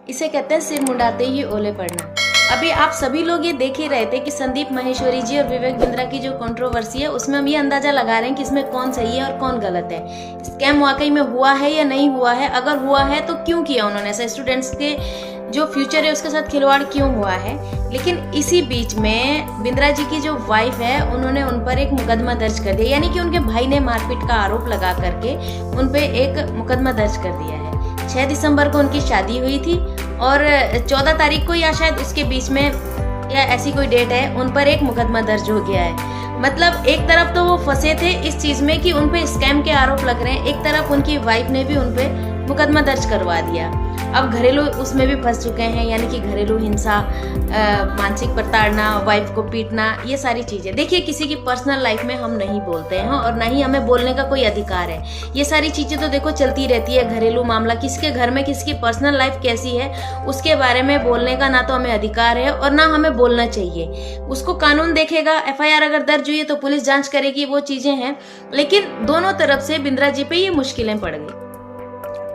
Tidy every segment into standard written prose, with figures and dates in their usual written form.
इसे कहते हैं सिर मुंडाते ही ओले पड़ना। अभी आप सभी लोग ये देख ही रहे थे कि संदीप माहेश्वरी जी और विवेक बिंद्रा की जो कंट्रोवर्सी है उसमें हम ये अंदाजा लगा रहे हैं कि इसमें कौन सही है और कौन गलत है। स्कैम वाकई में हुआ है या नहीं हुआ है, अगर हुआ है तो क्यों किया उन्होंने ऐसा, स्टूडेंट्स के जो फ्यूचर है उसके साथ खिलवाड़ क्यों हुआ है। लेकिन इसी बीच में बिंद्रा जी की जो वाइफ है उन्होंने उन पर एक मुकदमा दर्ज कर दिया, यानी कि उनके भाई ने मारपीट का आरोप लगा करके उन पे एक मुकदमा दर्ज कर दिया है। 6 दिसंबर को उनकी शादी हुई थी और 14 तारीख को या शायद उसके बीच में या ऐसी कोई डेट है, उन पर एक मुकदमा दर्ज हो गया है। मतलब एक तरफ तो वो फंसे थे इस चीज में कि उन पे स्कैम के आरोप लग रहे हैं, एक तरफ उनकी वाइफ ने भी उन पे मुकदमा दर्ज करवा दिया। अब घरेलू उसमें भी फंस चुके हैं, यानी कि घरेलू हिंसा, मानसिक प्रताड़ना, वाइफ को पीटना, ये सारी चीजें। देखिए किसी की पर्सनल लाइफ में हम नहीं बोलते हैं और ना ही हमें बोलने का कोई अधिकार है। ये सारी चीजें तो देखो चलती रहती है, घरेलू मामला, किसके घर में किसकी पर्सनल लाइफ कैसी है उसके बारे में बोलने का ना तो हमें अधिकार है और ना हमें बोलना चाहिए। उसको कानून देखेगा, FIR अगर दर्ज हुई है तो पुलिस जांच करेगी, वो चीजें हैं। लेकिन दोनों तरफ से बिंद्रा जी पे ये मुश्किलें पड़ गई।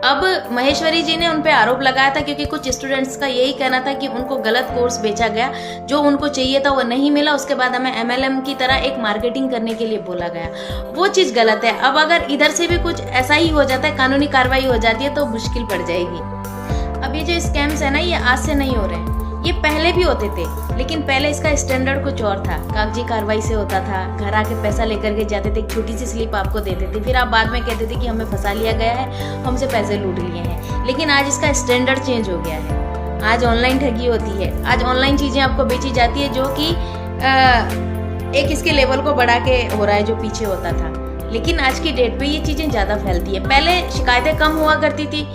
अब महेश्वरी जी ने उन पे आरोप लगाया था क्योंकि कुछ स्टूडेंट्स का यही कहना था कि उनको गलत कोर्स बेचा गया, जो उनको चाहिए था वो नहीं मिला, उसके बाद हमें MLM की तरह एक मार्केटिंग करने के लिए बोला गया, वो चीज गलत है। अब अगर इधर से भी कुछ ऐसा ही हो जाता है, कानूनी कार्रवाई हो जाती है तो मुश्किल पड़ जाएगी। अब ये जो स्कैम्स है ना, ये आज से नहीं हो रहे हैं, ये पहले भी होते थे, लेकिन पहले इसका स्टैंडर्ड कुछ और था। कागजी कार्रवाई से होता था, घर आके पैसा लेकर के जाते थे, एक छोटी सी स्लिप आपको देते थे, फिर आप बाद में कहते थे कि हमें फंसा लिया गया है, हमसे पैसे लूट लिए हैं। लेकिन आज इसका स्टैंडर्ड चेंज हो गया है। आज ऑनलाइन ठगी होती है, आज ऑनलाइन चीजें आपको बेची जाती है, जो कि एक इसके लेवल को बढ़ा के हो रहा है जो पीछे होता था। लेकिन आज की डेट पे ये चीजें ज्यादा फैलती है। पहले शिकायतें कम हुआ करती थी,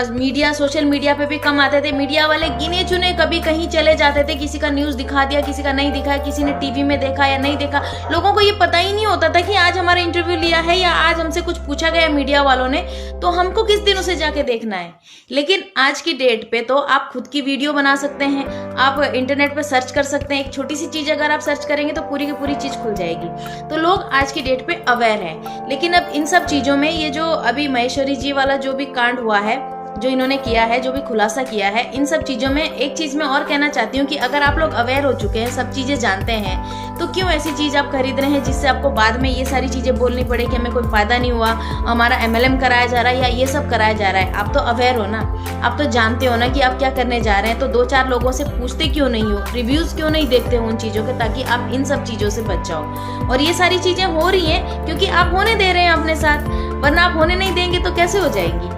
मीडिया, सोशल मीडिया पे भी कम आते थे, मीडिया वाले गिने चुने कभी कहीं चले जाते थे, किसी का न्यूज़ दिखा दिया, किसी का नहीं दिखा, किसी ने टीवी में देखा या नहीं देखा, लोगों को ये पता ही नहीं होता था कि आज हमारा इंटरव्यू लिया है या आज हमसे कुछ पूछा गया मीडिया वालों ने, तो हमको किस दिन उसे जाके देखना है। लेकिन आज की डेट पे तो आप खुद की वीडियो बना सकते हैं, आप इंटरनेट पे सर्च कर सकते हैं, एक छोटी सी चीज अगर आप सर्च करेंगे तो पूरी की पूरी चीज खुल जाएगी। तो लोग आज की डेट पे अवेयर हैं। लेकिन अब इन सब चीजों में ये जो अभी महेश्वरी जी वाला जो भी कांड हुआ है, जो इन्होंने किया है, जो भी खुलासा किया है, इन सब चीजों में एक चीज मैं और कहना चाहती हूँ कि अगर आप लोग अवेयर हो चुके हैं, सब चीजें जानते हैं, तो क्यों ऐसी चीज आप खरीद रहे हैं जिससे आपको बाद में ये सारी चीजें बोलनी पड़े कि हमें कोई फायदा नहीं हुआ, हमारा MLM कराया जा रहा है या ये सब कराया जा रहा है। आप तो अवेयर हो ना, आप तो जानते हो ना कि आप क्या करने जा रहे हैं, तो 2-4 लोगों से पूछते क्यों नहीं हो, रिव्यूज क्यों नहीं देखते हो उन चीजों के, ताकि आप इन सब चीजों से बच जाओ। और ये सारी चीजें हो रही हैं क्योंकि आप होने दे रहे हैं अपने साथ, वरना आप होने नहीं देंगे तो कैसे हो जाएंगी।